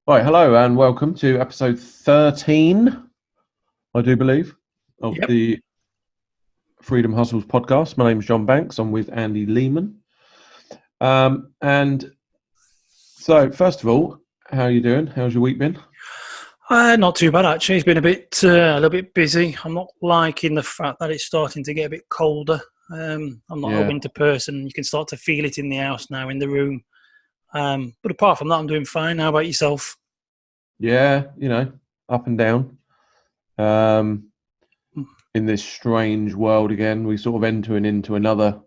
Right, hello and welcome to episode 13, I do believe, of Yep. the Freedom Hustles podcast. My name's John Banks. I'm with Andy Lehman. And so, first of all, how are you doing? How's your week been? Not too bad actually. It's been a little bit busy. I'm not liking the fact that it's starting to get a bit colder. I'm not a Yeah, winter person. You can start to feel it in the house now, in the room. But apart from that, I'm doing fine. How about yourself? yeah, up and down. Um, Mm. in this strange world again, we sort of entering into another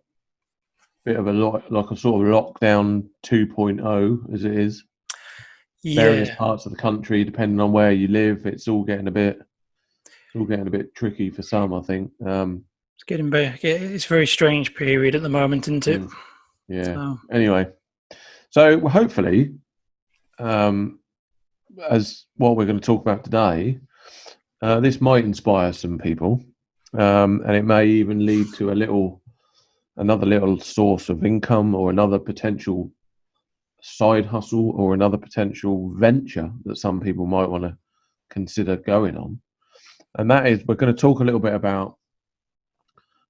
bit of like a sort of lockdown 2.0 as it is. Various Yeah, parts of the country, depending on where you live, it's all getting a bit tricky for some, I think. it's getting very. Yeah, it's a very strange period at the moment, isn't it? Mm, yeah. So Anyway, so hopefully, um, as what we're going to talk about today, this might inspire some people, and it may even lead to another little source of income, or another potential side hustle, or another potential venture that some people might want to consider going on. And that is, we're going to talk a little bit about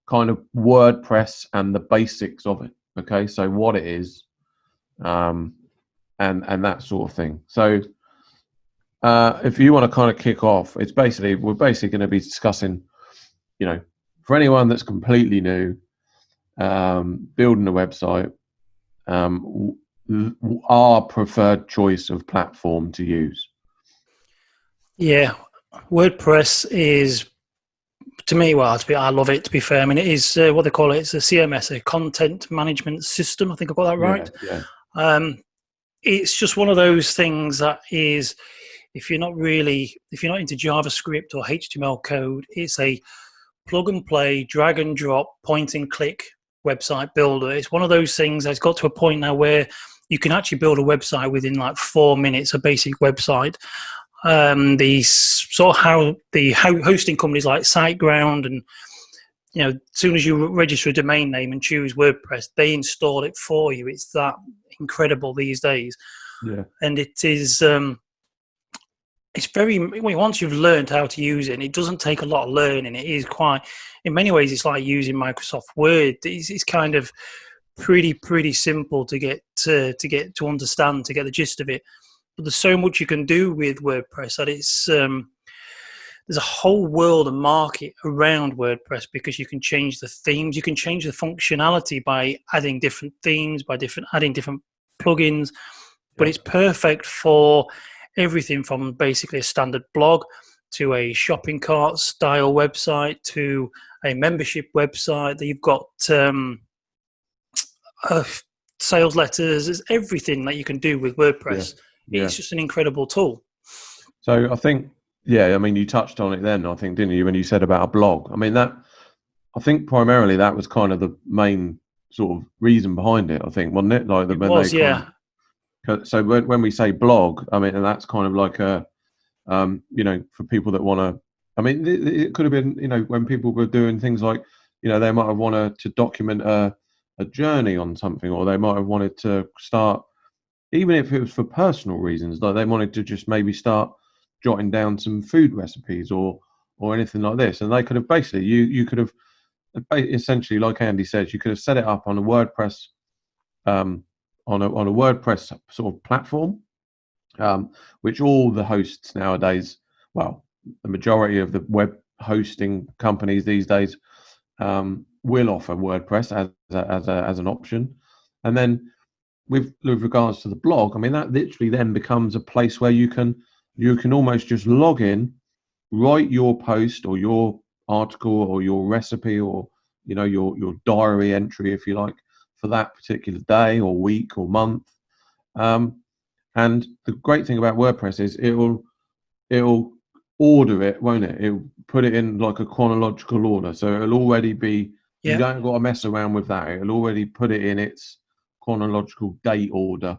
kind of WordPress and the basics of it. Okay, so what it is, um, and that sort of thing. So if you want to kind of kick off, we're basically going to be discussing, for anyone that's completely new, building a website, our preferred choice of platform to use. yeah, WordPress is to me. Well, I love it. To be fair, I mean, it is what they call it. It's a CMS, a content management system. I think I got that Yeah, right. yeah, Um, it's just one of those things that is, if you're not into JavaScript or HTML code, it's a plug and play, drag and drop, point and click website builder. It's one of those things that's got to a point now where you can actually build a website within like 4 minutes, a basic website. The sort of how the hosting companies like SiteGround and as soon as you register a domain name and choose WordPress, they install it for you. It's that incredible these days, yeah, and it is. It's very once you've learned how to use it, and it doesn't take a lot of learning. It is quite, in many ways, it's like using Microsoft Word. It's kind of pretty simple to get to understand, to get the gist of it. But there's so much you can do with WordPress that it's there's a whole world and market around WordPress because you can change the themes, you can change the functionality by adding different themes, adding different plugins. But yeah, it's perfect for everything from basically a standard blog to a shopping cart style website to a membership website that you've got uh, sales letters. There's everything that you can do with yeah, WordPress. yeah. It's just an incredible tool. So I think, yeah, I mean, you touched on it then, I think, didn't you, when you said about a blog? I mean, I think primarily that was kind of the main sort of reason behind it, I think, wasn't it? Like It when they was, kind yeah. so when we say blog, I mean, and that's kind of like for people that want to, I mean, it could have been, when people were doing things like, they might have wanted to document a journey on something, or they might have wanted to start, even if it was for personal reasons, like they wanted to just maybe start jotting down some food recipes or anything like this. And they could have basically, you could have essentially, like Andy says, you could have set it up on a WordPress, um, on a WordPress sort of platform, which all the hosts nowadays, well, the majority of the web hosting companies these days, will offer WordPress as an option. And then with regards to the blog, I mean, that literally then becomes a place where you can almost just log in, write your post or your article or your recipe, or your diary entry, if you like, for that particular day or week or month. um, and the great thing about WordPress is it'll order it, won't it? It'll put it in like a chronological order, so it'll already be, you Yeah. don't got to mess around with that. It'll already put it in its chronological date order.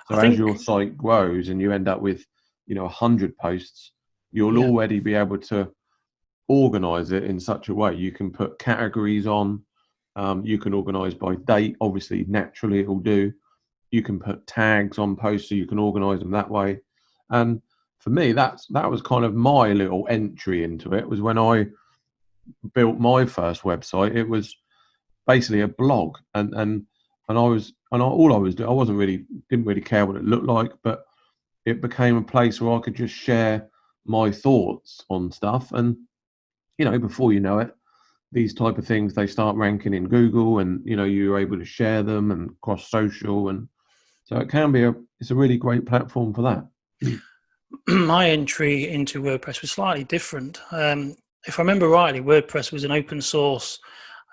I So as think your site grows and you end up with 100 posts, you'll yeah. already be able to organize it in such a way. You can put categories on, you can organize by date, obviously naturally it will do. You can put tags on posts, so you can organize them that way. And for me, that was kind of my little entry into it. Was when I built my first website. It was basically a blog, and all I was doing, didn't really care what it looked like, but it became a place where I could just share my thoughts on stuff. And before you know it, these type of things, they start ranking in Google, and you're able to share them and cross social, and so it's a really great platform for that. My entry into WordPress was slightly different. If I remember rightly, WordPress was an open source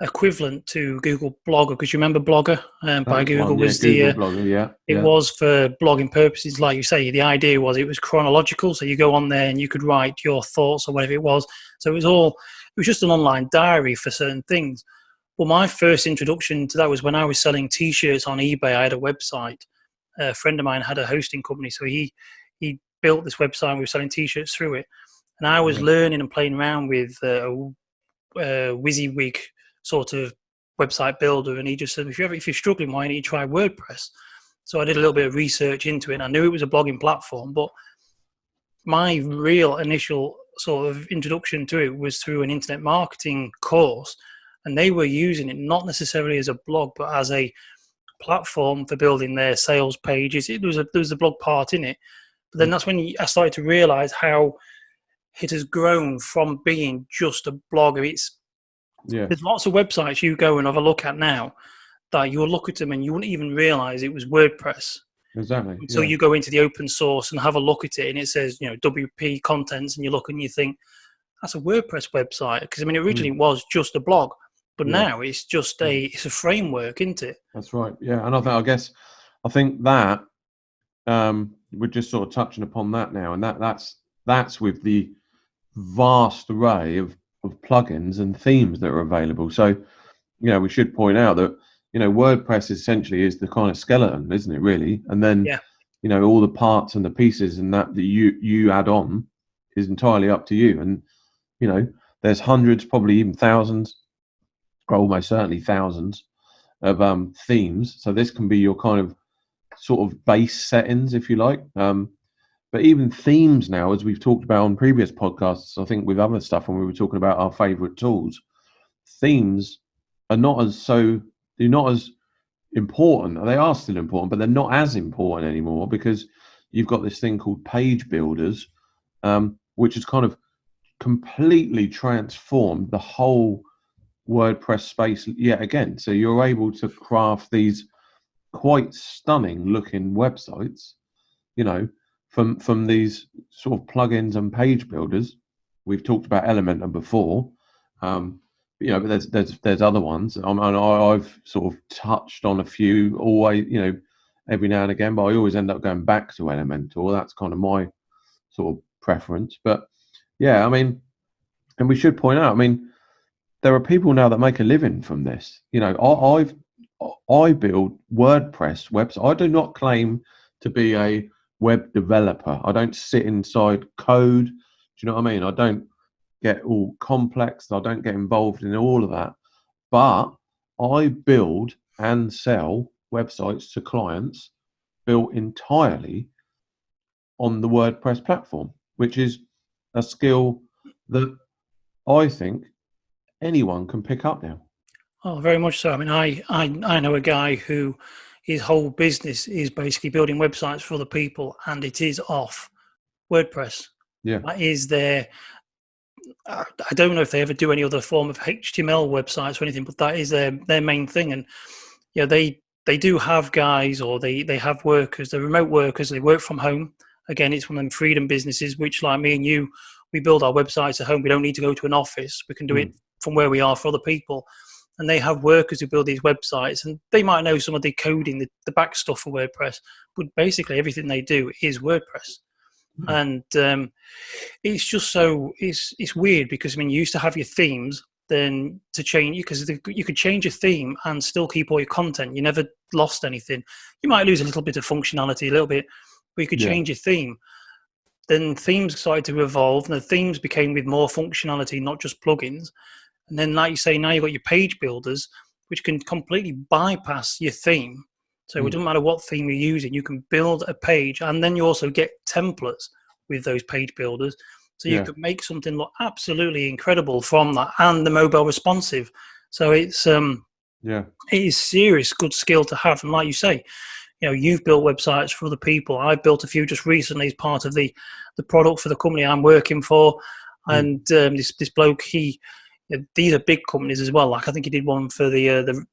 equivalent to Google Blogger, because you remember Blogger by Google was Google Blogger, it was for blogging purposes. Like you say, the idea was it was chronological, so you go on there and you could write your thoughts or whatever it was. So it was just an online diary for certain things. Well, my first introduction to that was when I was selling T-shirts on eBay. I had a website. A friend of mine had a hosting company, so he built this website, and we were selling T-shirts through it. And I was learning and playing around with a WYSIWYG sort of website builder, and he just said, if you're struggling, why don't you try WordPress? So I did a little bit of research into it, and I knew it was a blogging platform, but my real initial sort of introduction to it was through an internet marketing course, and they were using it not necessarily as a blog, but as a platform for building their sales pages. There was a blog part in it, but then that's when I started to realize how it has grown from being just a blog. There's lots of websites you go and have a look at now that you'll look at them and you wouldn't even realize it was WordPress. Exactly. So you go into the open source and have a look at it, and it says, WP Contents, and you look and you think, that's a WordPress website. Because originally it was just a blog, but now it's just it's a framework, isn't it? That's right. Yeah, and I think that we're just sort of touching upon that now, and that's with the vast array of plugins and themes that are available. So, we should point out that WordPress essentially is the kind of skeleton, isn't it, really? And then all the parts and the pieces and that you add on is entirely up to you. And there's hundreds, probably even thousands, or almost certainly thousands of themes. So this can be your kind of sort of base settings, if you like. But even themes now, as we've talked about on previous podcasts, I think with other stuff when we were talking about our favorite tools, themes are not as important. They are still important, but they're not as important anymore, because you've got this thing called page builders, which has kind of completely transformed the whole WordPress space yet again. So you're able to craft these quite stunning looking websites, from these sort of plugins and page builders. We've talked about Elementor before, but there's other ones. I've sort of touched on a few, always, every now and again, but I always end up going back to Elementor. That's kind of my sort of preference. But yeah, and we should point out, there are people now that make a living from this. I build WordPress websites. I do not claim to be a web developer. I don't sit inside code. Do you know what I mean? I don't get all complex. I don't get involved in all of that. But I build and sell websites to clients built entirely on the WordPress platform, which is a skill that I think anyone can pick up now. Oh, very much so. I know a guy who his whole business is basically building websites for other people, and it is off WordPress. Yeah, that is their. I don't know if they ever do any other form of HTML websites or anything, but that is their main thing. And they do have guys, or they have workers. They're remote workers. They work from home. Again, it's one of them freedom businesses, which, like me and you, we build our websites at home. We don't need to go to an office. We can do it from where we are for other people. And they have workers who build these websites, and they might know some of the coding, the back stuff for WordPress, but basically everything they do is WordPress. And it's just it's weird, because you used to have your themes, then to change, because you could change a theme and still keep all your content. You never lost anything. You might lose a little bit of functionality, a little bit, but you could change your theme. Then themes started to evolve, and the themes became with more functionality, not just plugins. And then, like you say, now you've got your page builders, which can completely bypass your theme So it doesn't matter what theme you're using, you can build a page, and then you also get templates with those page builders. So you could make something look absolutely incredible from that, and the mobile responsive. So it's it is serious good skill to have. And like you say, you've built websites for other people. I've built a few just recently as part of the product for the company I'm working for. And this bloke, these are big companies as well. Like I think he did one for the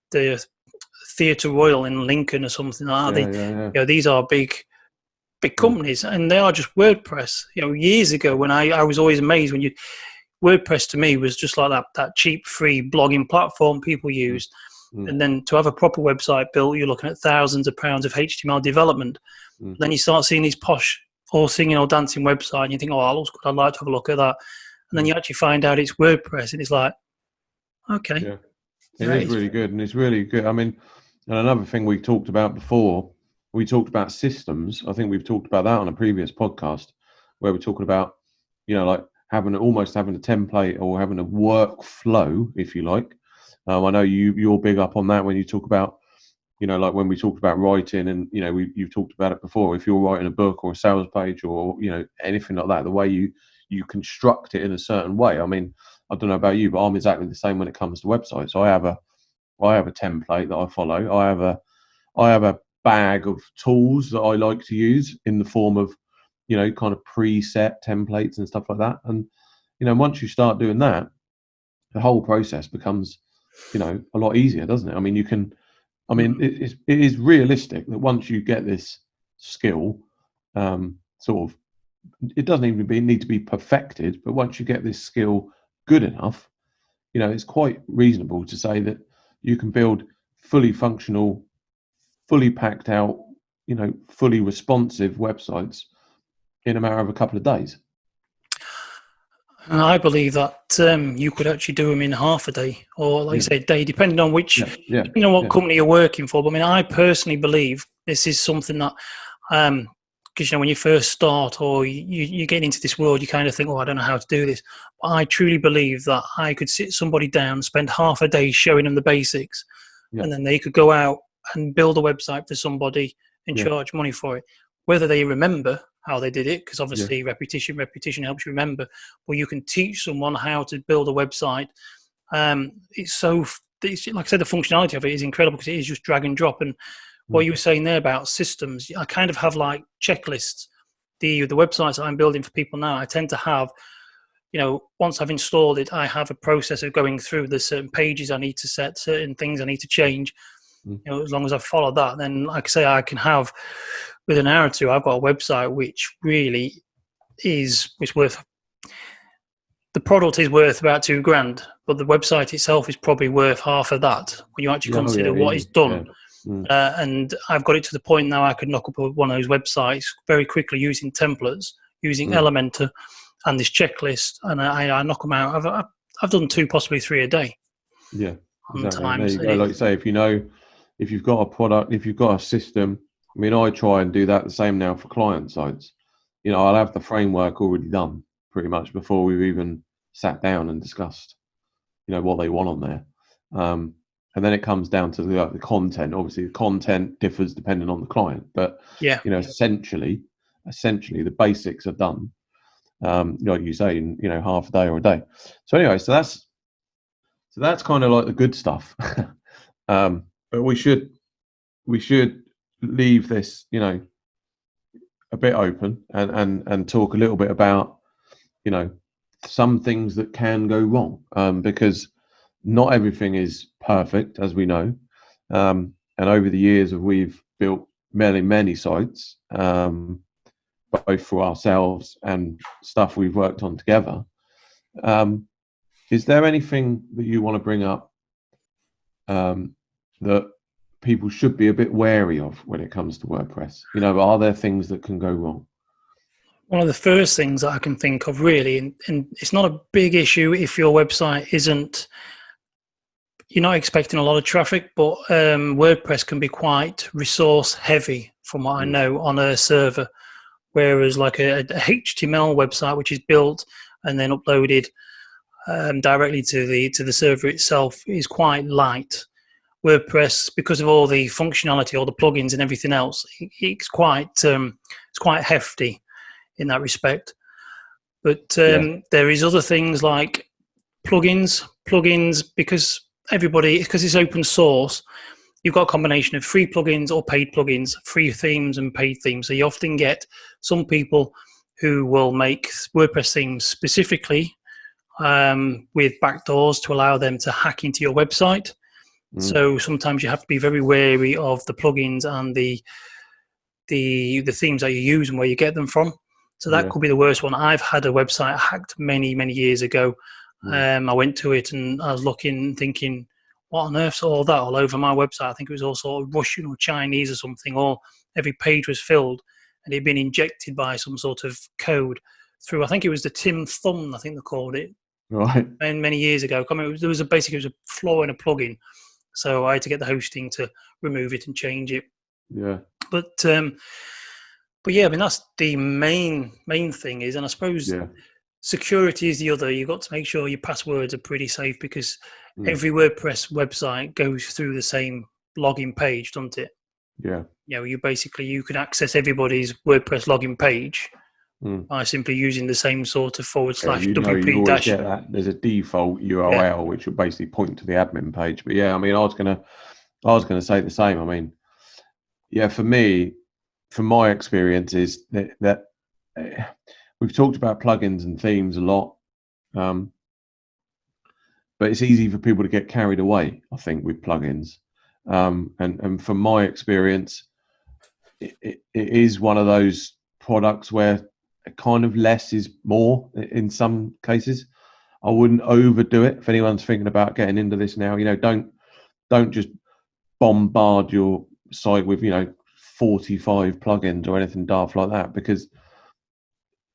Theatre Royal in Lincoln or something like that. These are big companies, and they are just WordPress. Years ago when I was always amazed when WordPress to me was just like that cheap free blogging platform people used. And then to have a proper website built, you're looking at thousands of pounds of HTML development. Then you start seeing these posh all singing or dancing website, and you think, oh, that looks good, I'd like to have a look at that. And then you actually find out it's WordPress, and it's like, okay. It is really good, and it's really good. I mean, and another thing we talked about before, we talked about systems. I think we've talked about that on a previous podcast where we're talking about, like almost having a template or having a workflow, if you like. I know you're big up on that when you talk about, like when we talked about writing, and you've talked about it before. If you're writing a book or a sales page or anything like that, the way you construct it in a certain way. I mean, I don't know about you, but I'm exactly the same when it comes to websites. So I have a template that I follow. I have a bag of tools that I like to use in the form of, kind of preset templates and stuff like that. And, once you start doing that, the whole process becomes, a lot easier, doesn't it? I mean, it is realistic that once you get this skill, sort of, it doesn't even need to be perfected, but once you get this skill good enough, it's quite reasonable to say that you can build fully functional, fully packed out, fully responsive websites in a matter of a couple of days. And I believe that you could actually do them in half a day, or like you say, a day, depending on depending on what company you're working for. But I mean, I personally believe this is something that, because when you first start or you get into this world, you kind of think, oh, I don't know how to do this. But I truly believe that I could sit somebody down, spend half a day showing them the basics, and then they could go out and build a website for somebody and charge money for it. Whether they remember how they did it, because obviously repetition helps you remember, or you can teach someone how to build a website. It's like I said, the functionality of it is incredible because it is just drag and drop. And what you were saying there about systems, I kind of have like checklists. The websites that I'm building for people now, I tend to have, once I've installed it, I have a process of going through. There's certain pages I need to set, certain things I need to change. As long as I follow that, then like I say, I can have, with an hour or two, I've got a website which really is worth. The product is worth about $2,000, but the website itself is probably worth half of that when you actually consider what is done. And I've got it to the point now I could knock up one of those websites very quickly using templates, using Elementor and this checklist, and I knock them out. I've done 2, possibly 3 a day. Yeah, exactly. There you go. Like you say, if you've got a product, if you've got a system, I mean, I try and do that the same now for client sites. I'll have the framework already done pretty much before we've even sat down and discussed, what they want on there. And then it comes down to the content. Obviously, the content differs depending on the client, but essentially the basics are done. Like you say, in half a day or a day. So anyway, so that's kind of like the good stuff. But we should leave this, a bit open and talk a little bit about, some things that can go wrong, because not everything is perfect, as we know. And over the years, we've built many sites, both for ourselves and stuff we've worked on together. Is there anything that you want to bring up that people should be a bit wary of when it comes to WordPress? Are there things that can go wrong? One of the first things that I can think of, really, and it's not a big issue if your website you're not expecting a lot of traffic, but WordPress can be quite resource heavy from what I know on a server, whereas like a HTML website, which is built and then uploaded directly to the server itself, is quite light. WordPress, because of all the functionality, all the plugins and everything else, it's quite hefty in that respect. But there is other things like plugins, because it's open source. You've got a combination of free plugins or paid plugins, free themes and paid themes. So you often get some people who will make WordPress themes specifically with backdoors to allow them to hack into your website. So sometimes you have to be very wary of the plugins and the themes that you use and where you get them from. So that could be the worst one. I've had a website hacked many years ago. I went to it and I was looking, thinking, what on earth's all that all over my website? I think it was all sort of Russian or Chinese or something, or every page was filled and it had been injected by some sort of code through, I think it was the Tim Thumb, I think they called it. Right. And many years ago. There was a flaw in a plugin. So I had to get the hosting to remove it and change it. Yeah. But yeah, I mean, that's the main thing is, and I suppose security is the other. You've got to make sure your passwords are pretty safe, because every WordPress website goes through the same login page, doesn't it? Yeah. You know, you can access everybody's WordPress login page by simply using the same sort of / WP dash. There's a default URL which will basically point to the admin page. But yeah, I mean, I was gonna say the same. I mean, yeah, for me, from my experience, is that we've talked about plugins and themes a lot, but it's easy for people to get carried away, I think, with plugins. And from my experience, it is one of those products where kind of less is more in some cases. I wouldn't overdo it. If anyone's thinking about getting into this now, don't just bombard your site with 45 plugins or anything daft like that, because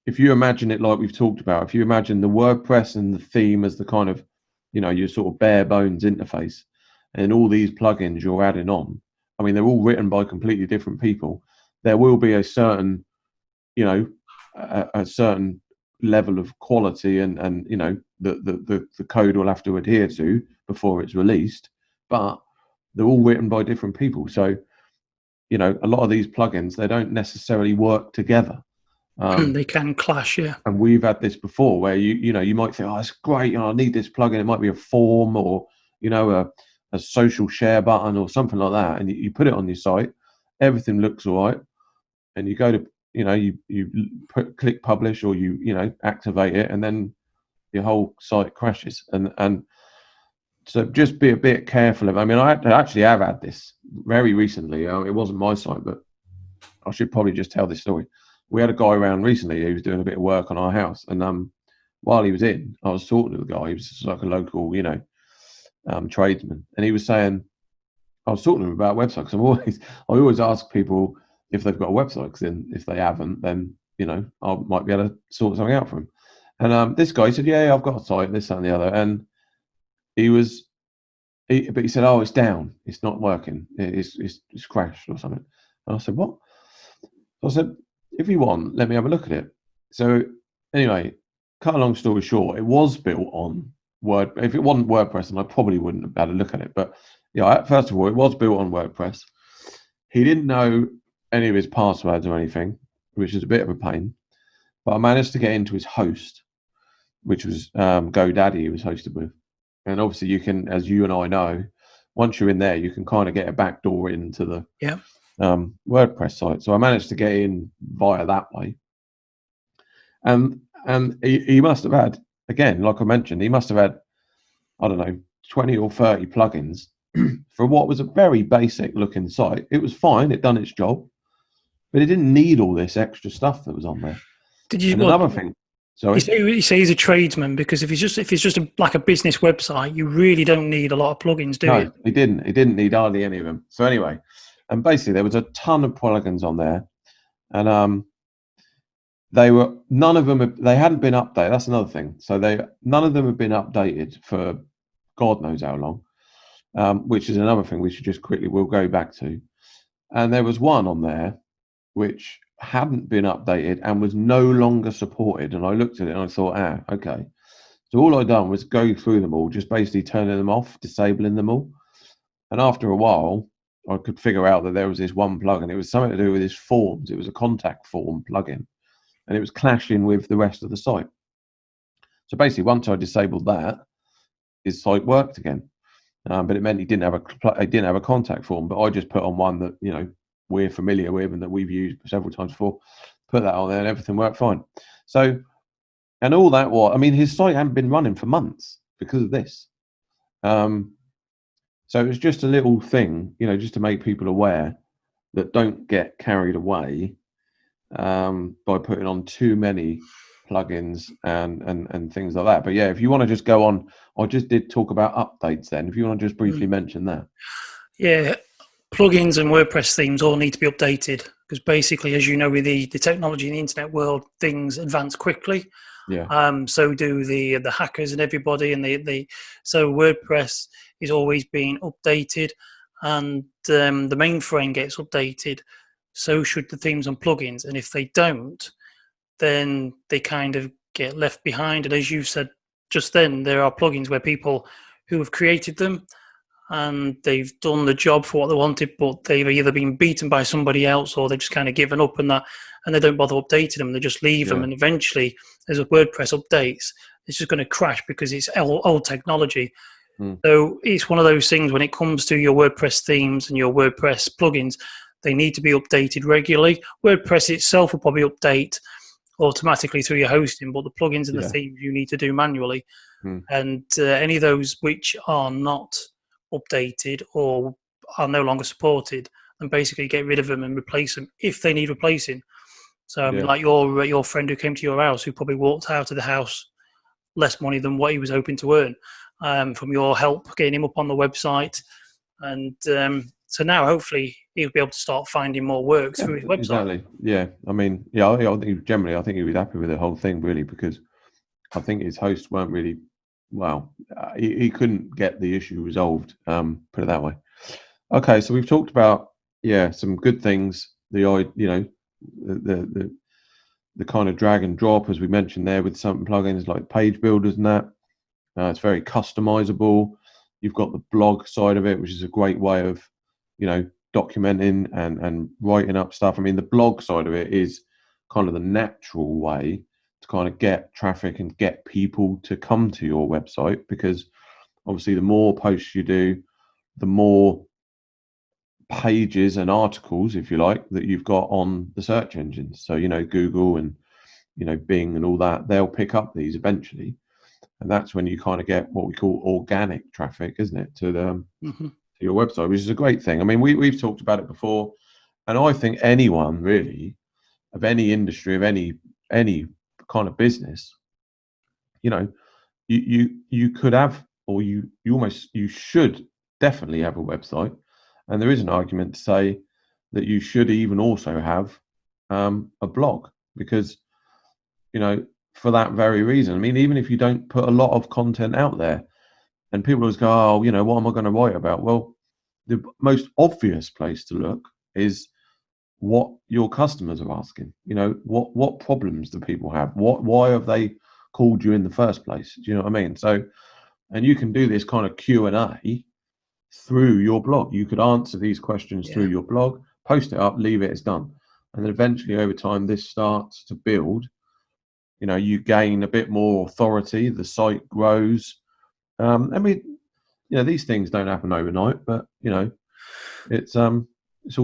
if you imagine it like we've talked about, if you imagine the WordPress and the theme as the kind of your sort of bare bones interface, and all these plugins you're adding on, I mean, they're all written by completely different people. There will be a certain a certain level of quality and the code will have to adhere to before it's released, but they're all written by different people. So a lot of these plugins, they don't necessarily work together. They can clash, yeah. And we've had this before where you might think, oh, it's great, I need this plugin. It might be a form or a social share button or something like that, and you put it on your site, everything looks all right, and you go to you click publish, or you activate it, and then your whole site crashes. And so just be a bit careful of. I mean, I actually have had this very recently. It wasn't my site, but I should probably just tell this story. We had a guy around recently who was doing a bit of work on our house, and while he was in, I was talking to the guy. He was just like a local tradesman, and he was saying, I was talking to him about websites. I always ask people if they've got a website, because then if they haven't, then I might be able to sort something out for them. And this guy said, yeah, I've got a site, this, that, and the other. And but he said, oh, it's down, it's not working, it's crashed or something. And I said, what? So I said, if you want, let me have a look at it. So anyway, cut a long story short, it was built on Word. If it wasn't WordPress, then I probably wouldn't have had a look at it. But first of all, it was built on WordPress. He didn't know any of his passwords or anything, which is a bit of a pain. But I managed to get into his host, which was GoDaddy he was hosted with. And obviously you can, as you and I know, once you're in there, you can kind of get a back door into the WordPress site. So I managed to get in via that way. And he must have had, again, like I mentioned, he must have had, I don't know, 20 or 30 plugins for what was a very basic looking site. It was fine, it done its job, but it didn't need all this extra stuff that was on there. Another thing, sorry, you say he's a tradesman, because if it's just like a business website, you really don't need a lot of plugins, do you? No, he didn't need hardly any of them. So anyway, and basically there was a ton of plugins on there, and they hadn't been updated. That's another thing. So none of them have been updated for God knows how long, which is another thing we should just we'll go back to. And there was one on there which hadn't been updated and was no longer supported. And I looked at it and I thought, okay. So all I'd done was go through them all, just basically turning them off, disabling them all. And after a while, I could figure out that there was this one plugin. It was something to do with his forms. It was a contact form plugin, and it was clashing with the rest of the site. So basically, once I disabled that, his site worked again. But it meant he didn't have a contact form. But I just put on one that we're familiar with and that we've used several times before. Put that on there, and everything worked fine. So, and all that his site hadn't been running for months because of this. So it was just a little thing, just to make people aware that don't get carried away by putting on too many plugins and things like that. But yeah, if you want to just go on, I just did talk about updates then. If you want to just briefly mention that. Yeah, plugins and WordPress themes all need to be updated because basically, as you know, with the technology in the internet world, things advance quickly. Yeah. So do the hackers and everybody, and so WordPress is always being updated, and the mainframe gets updated. So should the themes and plugins, and if they don't, then they kind of get left behind. And as you said just then, there are plugins where people who have created them and they've done the job for what they wanted, but they've either been beaten by somebody else or they've just kind of given up and they don't bother updating them. They just leave them, and eventually, as a WordPress updates, it's just going to crash because it's old technology. So it's one of those things when it comes to your WordPress themes and your WordPress plugins, they need to be updated regularly. WordPress itself will probably update automatically through your hosting, but the plugins and the themes you need to do manually. And any of those which are not updated or are no longer supported, and basically get rid of them and replace them if they need replacing. So I mean, like your friend who came to your house, who probably walked out of the house less money than what he was hoping to earn from your help getting him up on the website, and so now hopefully he'll be able to start finding more work through his website. Exactly. Yeah. I mean, I think he was happy with the whole thing really, because I think his hosts weren't really he couldn't get the issue resolved. Put it that way. Okay, so we've talked about some good things. The kind of drag and drop, as we mentioned there, with some plugins like page builders and that. It's very customizable. You've got the blog side of it, which is a great way of documenting and writing up stuff. I mean, the blog side of it is kind of the natural way to kind of get traffic and get people to come to your website, because obviously the more posts you do, the more pages and articles, if you like, that you've got on the search engines. So Google and Bing and all that, they'll pick up these eventually, and that's when you kind of get what we call organic traffic, isn't it, to to your website, which is a great thing. I mean, we've talked about it before, and I think anyone really of any industry, of any kind of business, you could have, or you should definitely have a website. And there is an argument to say that you should even also have a blog, because for that very reason. I mean, even if you don't put a lot of content out there, and people always go, oh, what am I going to write about? Well, the most obvious place to look is what your customers are asking. What problems do people have? Why have they called you in the first place? Do you know what I mean? So, and you can do this kind of Q&A through your blog. You could answer these questions through your blog, post it up, leave it, it's done. And then eventually over time, this starts to build. You gain a bit more authority, the site grows. I mean, these things don't happen overnight, but it's all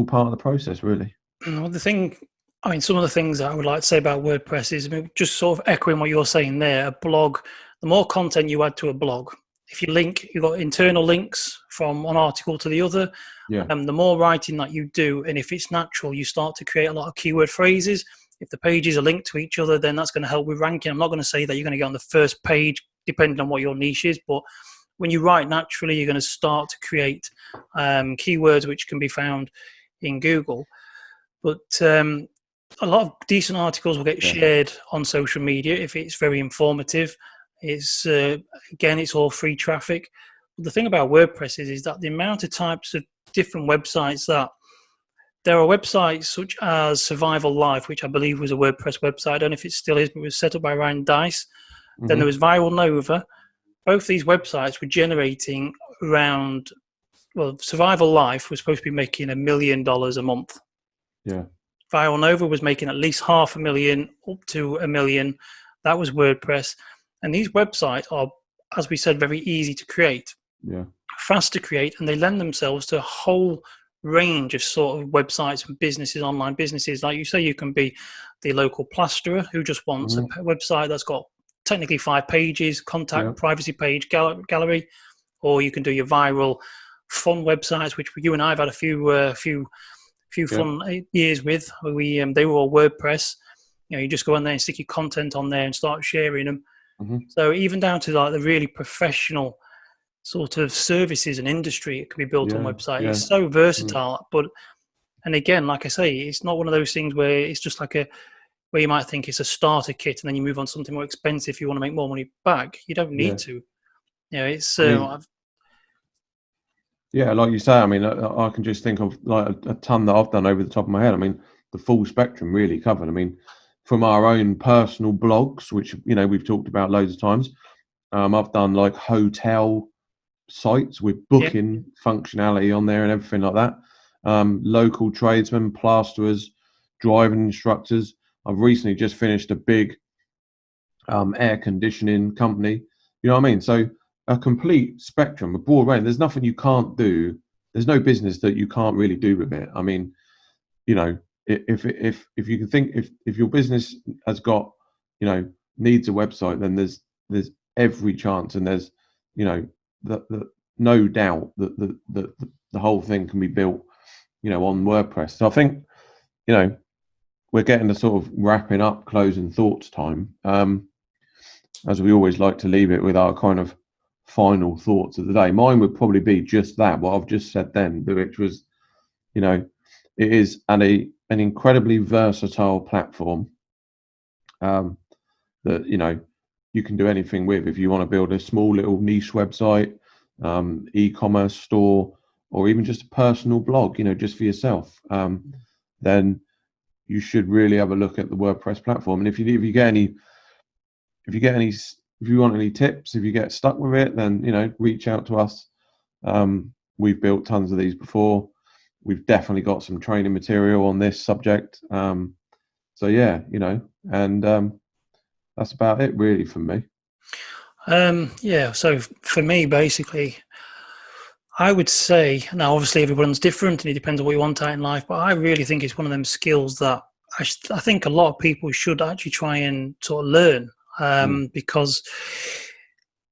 part of the process, really. Well, some of the things that I would like to say about WordPress is, just sort of echoing what you're saying there. A blog, the more content you add to a blog, if you link, you've got internal links from one article to the other. The more writing that you do, and if it's natural, you start to create a lot of keyword phrases. If the pages are linked to each other, then that's going to help with ranking. I'm not going to say that you're going to get on the first page, depending on what your niche is, but when you write naturally, you're going to start to create keywords which can be found in Google. But a lot of decent articles will get shared on social media if it's very informative. It's again, it's all free traffic. But the thing about WordPress is that the amount of types of different websites that there are websites such as Survival Life, which I believe was a WordPress website. I don't know if it still is, but it was set up by Ryan Dice. Then there was Viral Nova. Both these websites were generating around Survival Life was supposed to be making $1 million a month. Yeah. Viral Nova was making at least $500,000 up to $1 million. That was WordPress. And these websites are, as we said, very easy to create, fast to create, and they lend themselves to a whole range of sort of websites and businesses, online businesses. Like you say, you can be the local plasterer who just wants a website that's got technically 5 pages, contact, privacy page, gallery, or you can do your viral fun websites, which you and I have had a few fun years with. They were all WordPress. You just go on there and stick your content on there and start sharing them. So even down to like the really professional sort of services and industry, it can be built on website. It's so versatile. And again, like I say, it's not one of those things where it's just like where you might think it's a starter kit and then you move on to something more expensive if you want to make more money back. You don't need to. It's like you say, I mean, I can just think of like a ton that I've done over the top of my head. I mean, the full spectrum really covered. I mean, from our own personal blogs, which, we've talked about loads of times. I've done like hotel sites with booking functionality on there and everything like that. Local tradesmen, plasterers, driving instructors. I've recently just finished a big air conditioning company. You know what I mean? So a complete spectrum, a broad range. There's nothing you can't do. There's no business that you can't really do with it. I mean, if you can think, if your business has got, needs a website, then there's every chance, and there's, no doubt that the whole thing can be built, on WordPress. So I think, we're getting to sort of wrapping up, closing thoughts time. As we always like to leave it with our kind of final thoughts of the day. Mine would probably be just that, what I've just said then, which was, it is an incredibly versatile platform that, you can do anything with. If you want to build a small little niche website, e-commerce store, or even just a personal blog, just for yourself, then you should really have a look at the WordPress platform. And if you want any tips, if you get stuck with it, then reach out to us. We've built tons of these before. We've definitely got some training material on this subject. So yeah, and that's about it really from me. So for me, basically, I would say, now obviously everyone's different and it depends on what you want out in life, but I really think it's one of them skills that I think a lot of people should actually try and sort of learn, because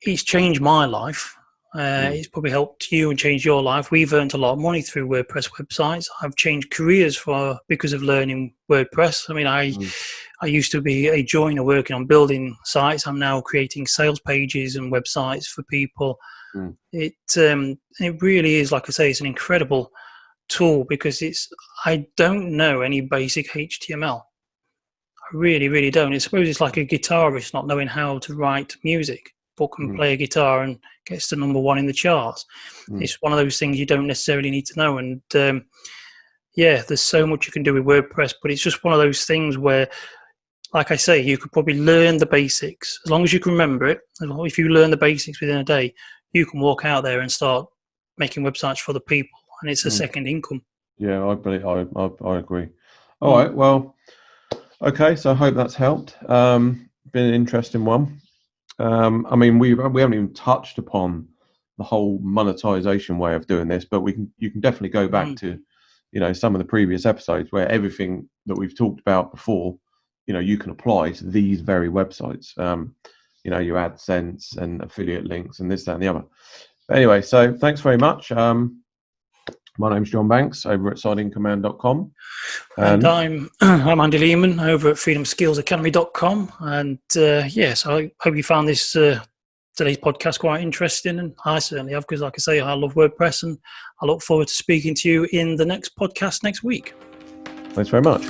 it's changed my life. It's probably helped you and changed your life. We've earned a lot of money through WordPress websites. I've changed careers because of learning WordPress. I mean, I used to be a joiner working on building sites. I'm now creating sales pages and websites for people. It really is, like I say, it's an incredible tool because I don't know any basic HTML. I really, really don't. I suppose it's like a guitarist not knowing how to write music, but can play a guitar and gets to #1 in the charts. It's one of those things you don't necessarily need to know. And there's so much you can do with WordPress, but it's just one of those things where, like I say, you could probably learn the basics. As long as you can remember it, if you learn the basics within a day, you can walk out there and start making websites for other people, and it's a second income. Yeah, I believe I agree. All right, well, okay, so I hope that's helped. Been an interesting one. I mean, we haven't even touched upon the whole monetization way of doing this, but you can definitely go back to, some of the previous episodes where everything that we've talked about before, you can apply to these very websites. Your AdSense and affiliate links and this, that, and the other. But anyway, so thanks very much. My name's John Banks over at sideincommand.com. And I'm Andy Lehman over at freedomskillsacademy.com. And so I hope you found this today's podcast quite interesting. And I certainly have, because like I say, I love WordPress, and I look forward to speaking to you in the next podcast next week. Thanks very much.